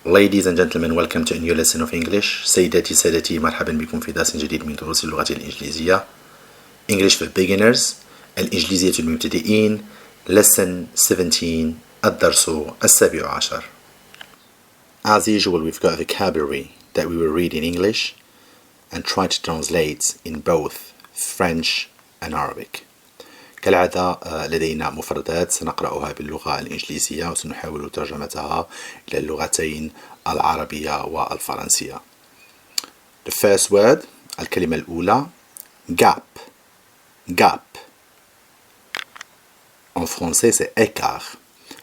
Ladies and gentlemen, welcome to a new lesson of English. سيداتي سادتي، مرحبا بكم في درس جديد من دروس اللغة الإنجليزية. English for beginners. الإنجليزية للمبتدئين. Lesson 17. الدرس 17. As usual, we've got a vocabulary that we will read in English and try to translate in both French and Arabic. كالعادة لدينا مفردات سنقرأها باللغة الإنجليزية وسنحاول ترجمتها إلى اللغتين العربية والفرنسية. The first word, الكلمة الأولى gap. Gap. En français c'est écart.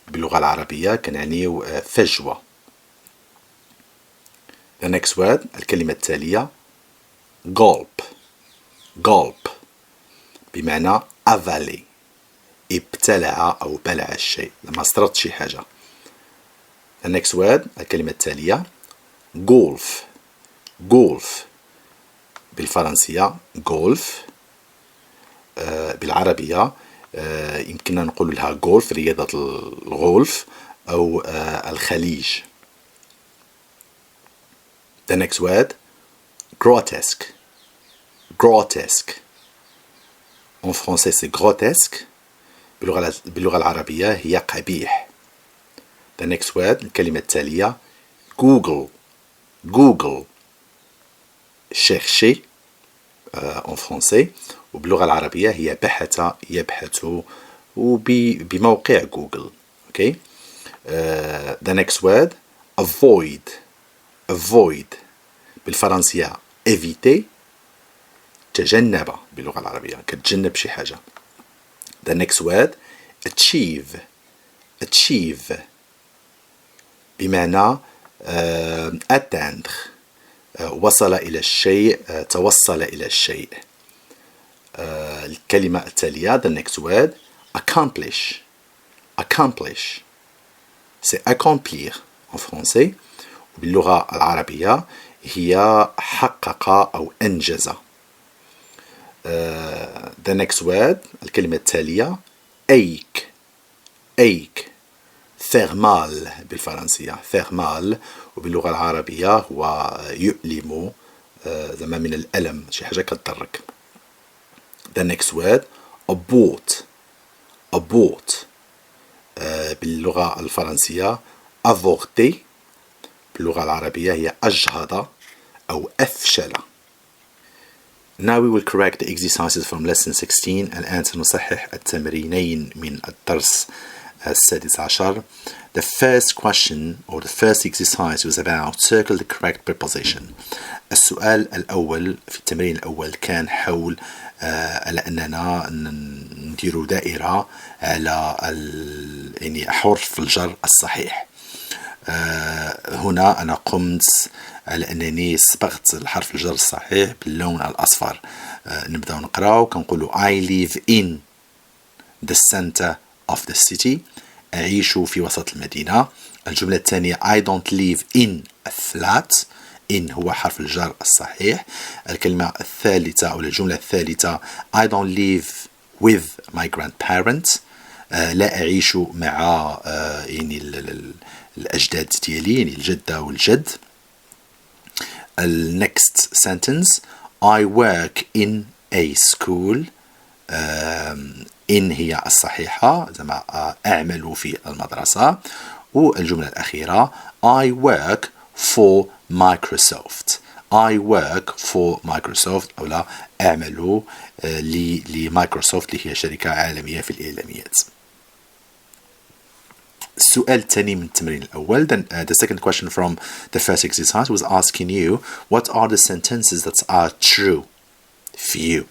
باللغة العربية كنعنيو فجوة. The next word, الكلمة التالية gulp. Gulp بمعنى أفالي، ابتلع أو بلع الشيء لما استرد شي حاجة. The next word، الكلمة التالية golf. Golf بالفرنسية golf. بالعربية يمكننا نقول لها golf، رياضة الغولف أو الخليج. The next word grotesque. Grotesque. En français c'est grotesque. باللغة العربية هي قبيح. The next word، الكلمة التالية Google. Google chercher en français، وباللغة العربية هي بحث، يبحث وبموقع جوجل. Okay. The next word avoid. Avoid بالفرنسية éviter، تجنب باللغة العربية كتجنب شي حاجة. The next word achieve. Achieve بمعنى atteindre، وصل إلى الشيء، توصل إلى الشيء. الكلمة التالية the next word accomplish. Accomplish c'est accomplir en français، وباللغة العربية هي حقق أو أنجز. The next word، الكلمة التالية ache. ache faire mal بالفرنسية faire mal، وباللغة العربية هو يؤلم، زعما من الألم، شي حاجة كتضرك. The next word abort. Abort باللغة الفرنسية avorter، باللغة العربية هي أجهض أو أفشل. Now we will correct the exercises from lesson 16. الآن سنصحح التمرينين من الدرس 16. The first question or the first exercise was about circle the correct preposition. السؤال الأول في التمرين الأول كان حول على أننا ندير دائرة على يعني حرف الجر الصحيح. هنا أنا قمت على أنني صبغت الحرف الجر الصحيح باللون الأصفر. نبدأ نقرأ كنقولوا I live in the center of the city. أعيش في وسط المدينة. الجملة الثانية I don't live in a flat. in هو حرف الجر الصحيح. الكلمة الثالثة أو الجملة الثالثة I don't live with my grandparents. لا أعيش مع يعني الأجداد ديالي، يعني الجدة والجد. next sentence I work in a school. in هي الصحيحة، زعما أعمل في المدرسة. والجملة الأخيرة I work for Microsoft. I work for Microsoft أو لا أعمل لمايكروسوفت اللي هي شركة عالمية في الإعلاميات. السؤال الثاني من التمرين الأول. The second question from the first exercise was asking you what are the sentences that are true for you.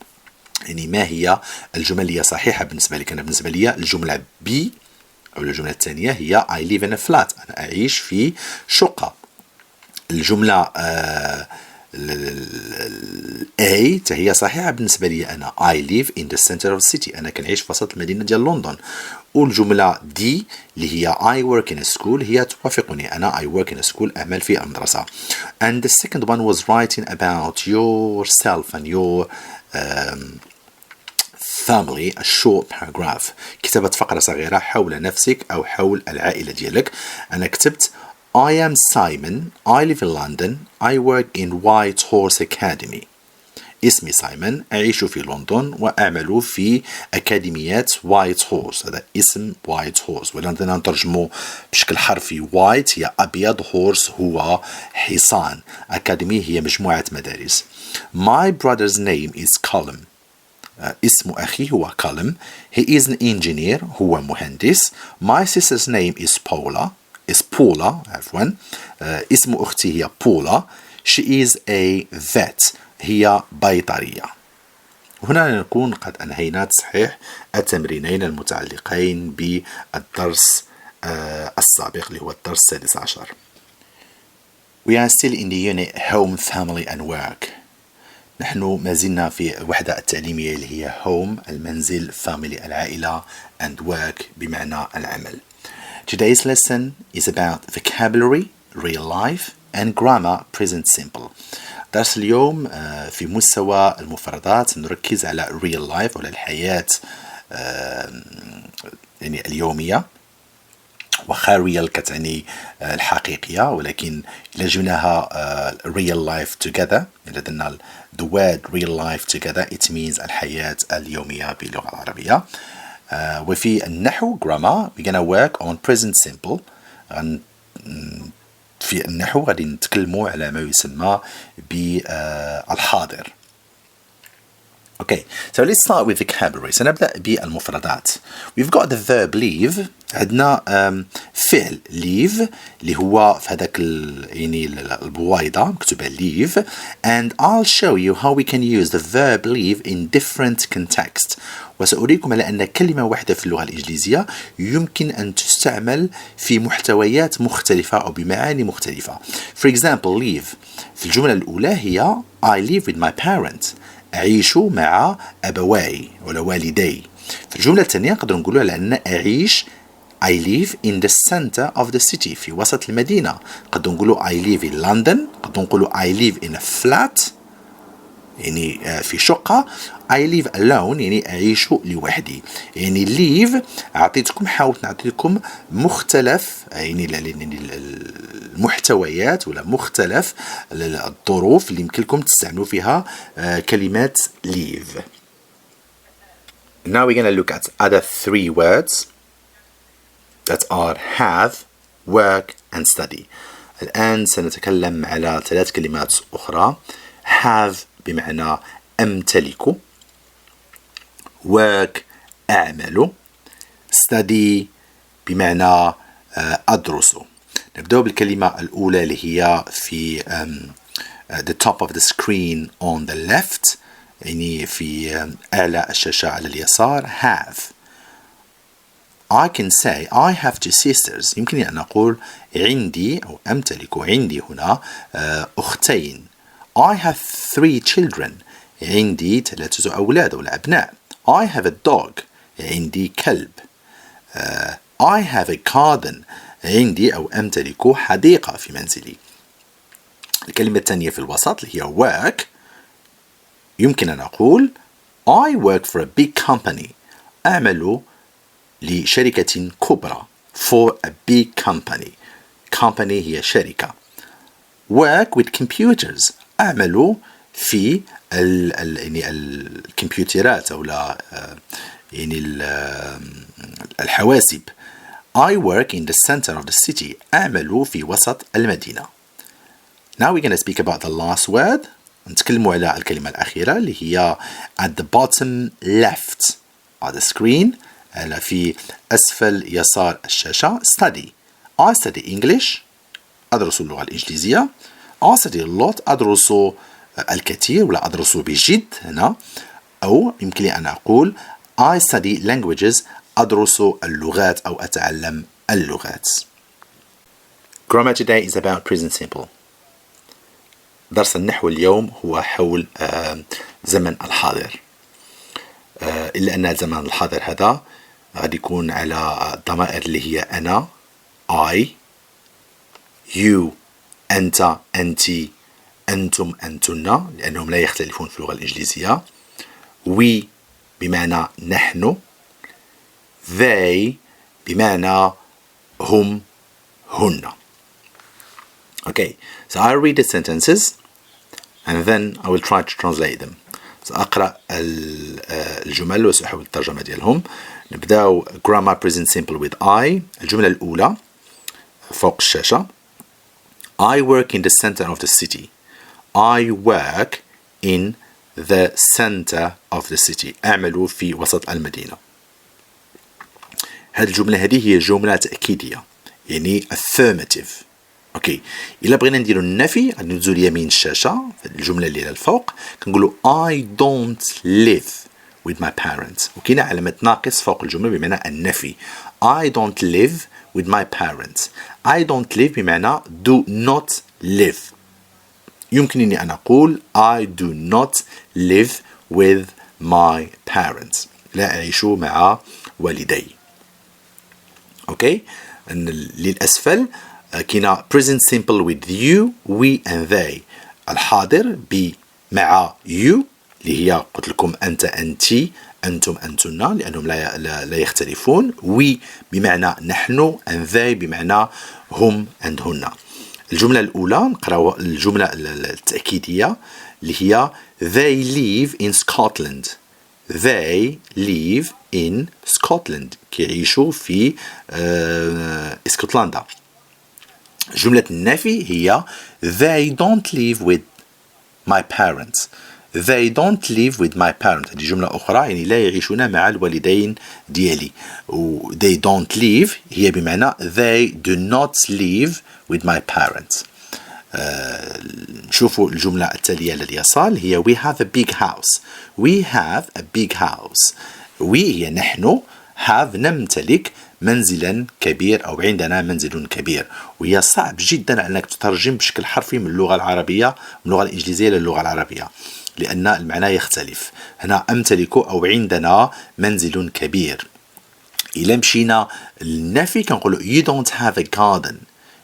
يعني ما هي الجمل اللي هي صحيحة بالنسبة لك. أنا بالنسبة لي الجملة B أو الجملة الثانية هي I live in a flat. أنا أعيش في شقة. الجملة A هي صحيحة بالنسبة لي أنا I live in the center of the city. أنا كنعيش في وسط المدينة ديال لندن. والجملة D اللي هي I work in a school هي توافقني. أنا I work in a school أعمل في المدرسة. And the second one was writing about yourself and your family, a short paragraph. كتابة فقرة صغيرة حول نفسك أو حول العائلة ديالك. أنا كتبت I am Simon. I live in London. I work in White Horse Academy. اسمي سايمون، أعيش في لندن وأعمل في أكاديمية وايت هورس. هذا اسم وايت هورس، ولا نترجمه بشكل حرفي وايت هي أبيض، هورس هو حصان، أكاديمي هي مجموعة مدارس. My brother's name is Colum. اسم أخي هو Colum. He is an engineer. هو مهندس. My sister's name is Paula عفوا. اسم أختي هي Paula. She is a vet. هي بيطرية. هنا نكون قد أنهينا تصحيح التمرينين المتعلقين بالدرس السابق اللي هو الدرس 16. We are still in the unit Home, Family and Work. نحن ما زلنا في الوحدة التعليمية اللي هي Home المنزل، Family العائلة and Work بمعنى العمل. Today's lesson is about vocabulary, real life and grammar present simple. درس اليوم في مستوى المفردات نركز على real life وعلى الحياة يعني اليومية، وخا real كتعني الحقيقية، ولكن إذا جبناها real life together، إذا درنا the word real life together it means الحياة اليومية باللغة العربية. وفي النحو grammar we're gonna work on present simple. في النحو غادي نتكلموا على ما يسمى بالحاضر. Okay, so let's start with vocabulary. سنبدأ بالمفردات. We've got the verb leave. عندنا فعل leave اللي هو في هذاك يعني البويضة مكتوبة leave, and I'll show you how we can use the verb leave in different context. وسأريكم على أن كلمة واحدة في اللغة الإنجليزية يمكن أن تستعمل في محتويات مختلفة أو بمعاني مختلفة. For example, leave في الجملة الأولى هي I live with my parents. أعيش مع أبواي ولا والدي. في الجملة الثانية نقدر نقولوا على أن أعيش I live in the center of the city في وسط المدينة. قد نقولوا I live in London. قد نقولوا I live in a flat يعني في شقة. I live alone يعني أعيش لوحدي. يعني live حاولت نعطيكم مختلف يعني المحتويات ولا مختلف الظروف اللي يمكن لكم تستعملوا فيها كلمات leave. Now we're going to look at other three words that are have, work and study. الآن سنتكلم على 3 كلمات أخرى. have بمعنى أمتلك، work أعمل، study بمعنى أدرس. نبدأ بالكلمة الأولى اللي هي في the top of the screen on the left، يعني في أعلى الشاشة على اليسار. have. I can say I have 2 sisters. يمكن أن أقول عندي أو أمتلك عندي هنا أختين. I have 3 children. عندي 3 أولاد أو أبناء. I have a dog. عندي كلب. I have a garden. عندي أو أمتلك حديقة في منزلي. الكلمة الثانية في الوسط اللي هي work. يمكن أن أقول I work for a big company. أعمل لشركة كبرى. For a big company. Company هي شركة. Work with computers. أعمل في يعني الكمبيوترات أو لا يعني الحواسب. I work in the center of the city. أعمل في وسط المدينة. Now we're going to speak about the last word. نتكلموا على الكلمة الأخيرة اللي هي at the bottom left of the screen، في أسفل يسار الشاشة. study. I study English. أدرس اللغة الإنجليزية. I study a lot. أدرس الكثير ولا أدرس بجد هنا. أو يمكن لي أن أقول I study languages. أدرس اللغات أو أتعلم اللغات. Grammar today is about present simple. درس النحو اليوم هو حول زمن الحاضر، إلا أن زمن الحاضر هذا غادي يكون على الضمائر اللي هي أنا I، you أنت أنتي، أنتم أنتن، لأنهم لا يختلفون في اللغة الإنجليزية. we بمعنى نحن. they بمعنى هم هن. Okay, so I'll read the sentences and then I will try to translate them. سأقرأ الجمل وسأحاول الترجمة ديالهم. نبداو grammar present simple with I. الجملة الأولى فوق الشاشة. I work in the center of the city. I work in the center of the city. أعمل في وسط المدينة. هذه الجملة هذه هي جملة تأكيدية يعني affirmative. اوكي الا بغينا نديرو النفي غادي ندوزو ليمين الشاشه الجمله اللي للفوق كنقولوا I don't live with my parents وكاينه علامه ناقص فوق الجمله بمعنى النفي. I don't live with my parents. I don't live بمعنى do not live. يمكنني ان اقول I do not live with my parents. لا اعيش مع والدي. اوكي للاسفل كاينه present simple with you, we and they. الحاضر مع you اللي هي قلت لكم أنت أنتي أنتم أنتن لأنهم لا يختلفون. we بمعنى نحن and they بمعنى هم and هن. الجملة الأولى نقراو الجملة التأكيدية اللي هي they live in Scotland. they live in Scotland كيعيشوا في اسكتلندا. جملة النفي هي they don't live with my parents. they don't live with my parents. هذه جملة أخرى يعني لا يعيشون مع الوالدين ديالي. و they don't live هي بمعنى they do not live with my parents. نشوفوا الجملة التالية لليسار هي we have a big house. we have a big house. we هي نحن have نمتلك منزلا كبير أو عندنا منزل كبير. وهي صعب جدا أنك تترجم بشكل حرفي من اللغة العربية من اللغة الإنجليزية للغة العربية لأن المعنى يختلف. هنا أمتلك أو عندنا منزل كبير. إلا مشينا النفي كنقولوا you don't have a garden.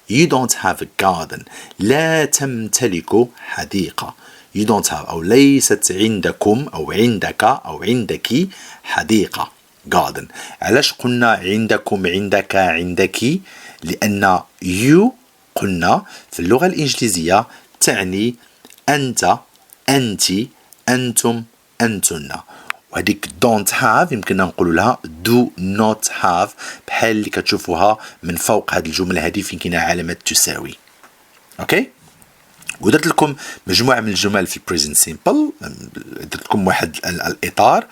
you don't have a garden. لا تمتلك حديقة. you don't have أو ليست عندكم أو عندك أو عندك حديقة garden. علاش قلنا عندكم عندك عندك؟ لأن you قلنا في اللغة الإنجليزية تعني أنت أنت أنتم أنتن. وهذيك don't have يمكننا نقول لها do not have بحال اللي كتشوفوها من فوق هذه الجملة هذه فين كاينه علامة تساوي. اوكي ودرت لكم مجموعة من الجمل في present simple. درت لكم واحد الإطار.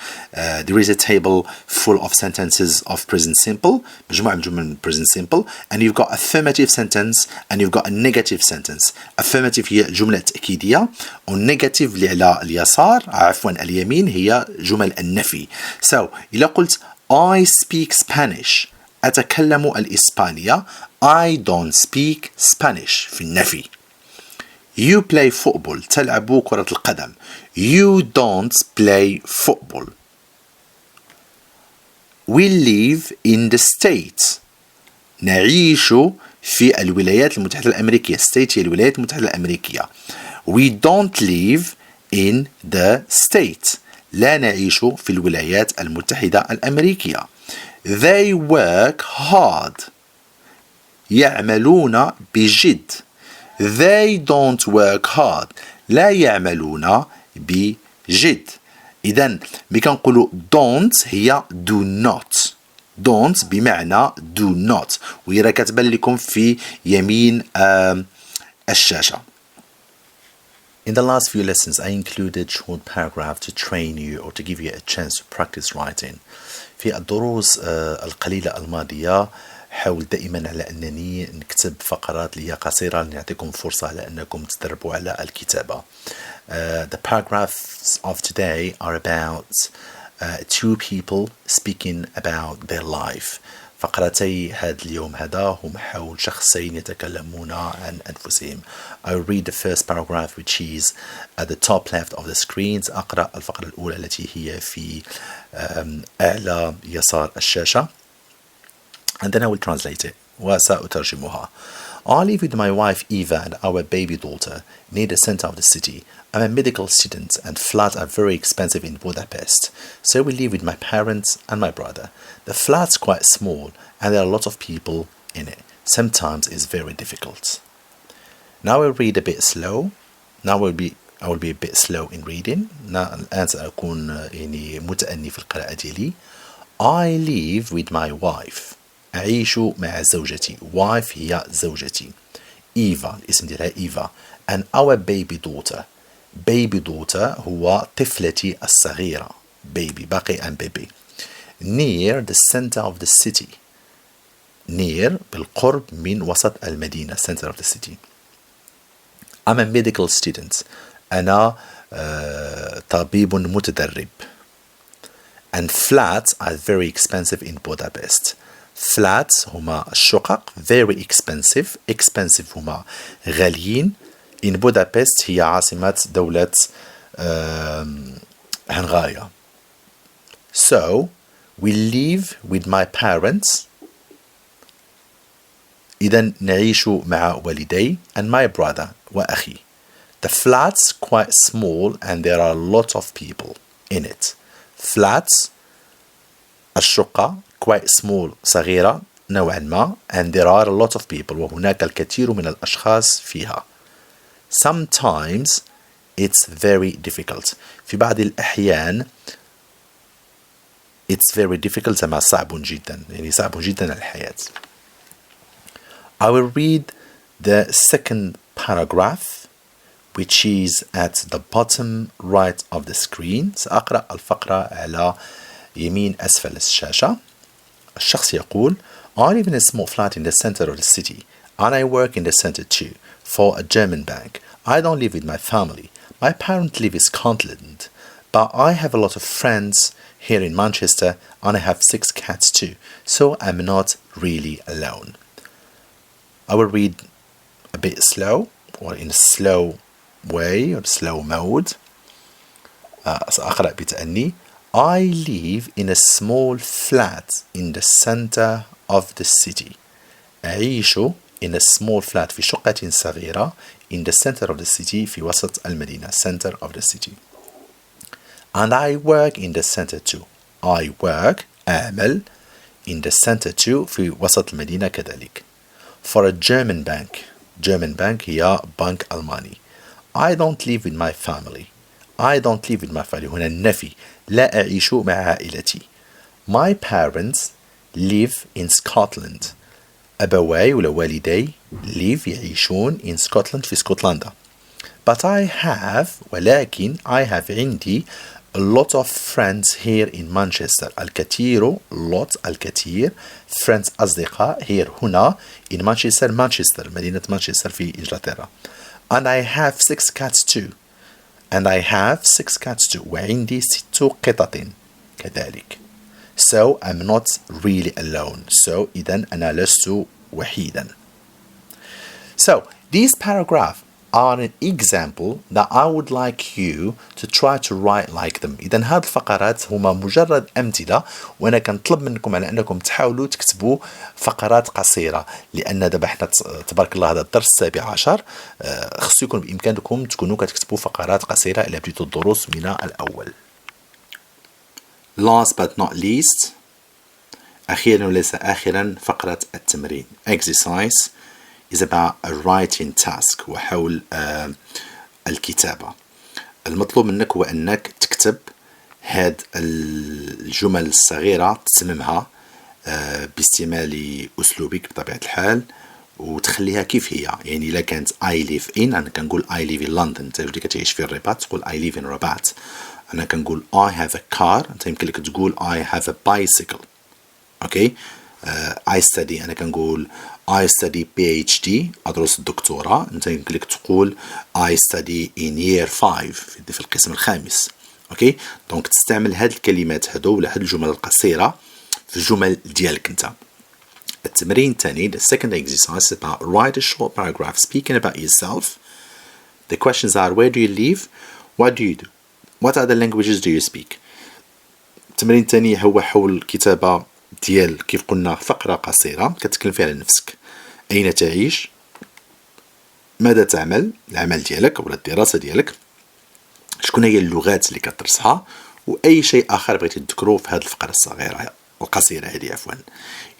there is a table full of sentences of present simple. مجموعة من الجمل من present simple and you've got affirmative sentence and you've got a negative sentence. affirmative هي جملة تأكيدية و negative اللي على اليسار عفوا اليمين هي جمل النفي. so إذا قلت I speak Spanish أتكلم الإسبانية I don't speak Spanish في النفي. You play football تلعب كرة القدم. You don't play football. We live in the States. نعيش في الولايات المتحدة الأمريكية. State هي الولايات المتحدة الأمريكية. We don't live in the States. لا نعيش في الولايات المتحدة الأمريكية. They work hard. يعملون بجد. They don't work hard. لا يعملون بجد. إذن ملي كنقولوا don't هي do not. don't بمعنى do not وهي كتبان لكم في يمين الشاشة. In the last few lessons I included short paragraphs to train you or to give you a chance to practice writing. في الدروس القليلة الماضية حاول دائما على أنني نكتب فقرات لي قصيرة لنعطيكم فرصة على أنكم تدربوا على الكتابة. The paragraphs of today are about two people speaking about their life. فقرتي هذا اليوم هذا هم حول شخصين يتكلمون عن أنفسهم. I'll read the first paragraph which is at the top left of the screens. أقرأ الفقرة الأولى التي هي في أعلى يسار الشاشة. And then I will translate it. وسأترجمها. I live with my wife Eva and our baby daughter near the center of the city. I'm a medical student and flats are very expensive in Budapest. So we live with my parents and my brother. The flat's quite small and there are a lot of people in it. Sometimes it's very difficult. Now I will read a bit slow. I will be a bit slow in reading. الآن سأكون يعني متأني في القراءة ديالي. I live with my wife. أعيش مع زوجتي. Wife هي زوجتي. Eva الاسم ديالها Eva. And our baby daughter. Baby daughter هو طفلتي الصغيرة. Baby باقي and baby. Near the center of the city. Near بالقرب من وسط المدينة. Center of the city. I'm a medical student. أنا طبيب متدرب. And flats are very expensive in Budapest. Flats هما الشقق very expensive. Expensive هما غاليين. In Budapest هي عاصمة دولة هنغاريا. So we live with my parents. إذن نعيش مع والدي and my brother وأخي. The flat's quite small and there are a lot of people in it. Flats الشقة quite small صغيرة نوعا ما and there are a lot of people وهناك الكثير من الأشخاص فيها. Sometimes it's very difficult. في بعض الأحيان it's very difficult ما صعب جدا يعني صعب جدا الحياة. I will read the second paragraph which is at the bottom right of the screen. سأقرأ الفقرة على يمين أسفل الشاشة. الشخص يقول I live in a small flat in the center of the city and I work in the center too for a German bank. I don't live with my family. My parents live in Scotland but I have a lot of friends here in Manchester and I have 6 cats too, so I'm not really alone. I will read a bit slow or in a slow way or slow mode. سأقرأ بتأني. I live in a small flat in the center of the city. أعيش in a small flat في شقة صغيرة in the center of the city في وسط المدينة. Center of the city. And I work in the center too. I work أعمل in the center too في وسط المدينة كذلك. For a German bank. German bank هي بنك ألماني. I don't live with my family. I don't live with my family. هنا النفي. لا أعيش مع عائلتي. My parents live in Scotland. أبواي ولا والدي live يعيشون in Scotland في اسكتلندا. But I have ولكن I have عندي a lot of friends here in Manchester. الكثير الكثير friends أصدقاء here هنا in Manchester مدينة مانشستر في إنجلترا. And I have 6 cats too. وعندي 6 قطط كذلك. So I'm not really alone. So إذن أنا لست وحيدا. So these paragraphs are an example that I would like you to try to write like them. إذن هذه الفقرات هما مجرد أمثلة وأنا كنطلب منكم على أنكم تحاولوا تكتبوا فقرات قصيرة لأن دابا حنا تبارك الله هذا الدرس 17 خصو يكون بإمكانكم تكونوا كتكتبوا فقرات قصيرة إلى بديتوا الدروس من الأول. Last but not least أخيرا وليس آخرا فقرة التمرين. Exercise is about a writing task وحول الكتابة. المطلوب منك هو أنك تكتب هاد الجمل الصغيرة تتممها باستعمال أسلوبك بطبيعة الحال وتخليها كيف هي. يعني إلا كانت I live in أنا كنقول I live in London. أنت اللي كتعيش في الرباط تقول I live in Rabat. أنا كنقول I have a car. أنت يمكن لك تقول I have a bicycle. أوكي. I study أنا كنقول I study PhD أدرس الدكتوراه. أنت يمكن لك تقول I study in year 5 في القسم الخامس. أوكي. دونك تستعمل هاد الكلمات هادو ولا هاد الجمل القصيرة في الجمل ديالك أنت. التمرين الثاني the second exercise is about write a short paragraph speaking about yourself. The questions are where do you live? What do you do? What other languages do you speak? التمرين الثاني هو حول كتابة ديال كيف قلنا فقرة قصيرة كتكلم فيها على نفسك. أين تعيش؟ ماذا تعمل؟ العمل ديالك ولا الدراسة ديالك؟ شكون هي اللغات اللي كتدرسها؟ وأي شيء آخر بغيتي تذكروه في هذه الفقرة الصغيرة القصيرة هذه عفوا.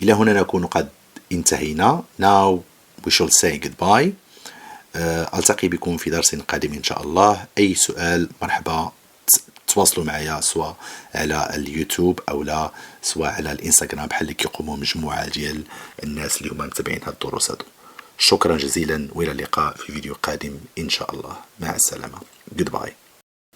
إلى هنا نكون قد انتهينا. Now we shall say goodbye. ألتقي بكم في درس قادم إن شاء الله. أي سؤال مرحبا تواصلوا معي سواء على اليوتيوب أو لا سواء على الإنستغرام بحال اللي كيقوموا مجموعة ديال الناس اللي هما متابعين هاد الدروس هادو. شكرا جزيلا وإلى اللقاء في فيديو قادم إن شاء الله. مع السلامة. Goodbye.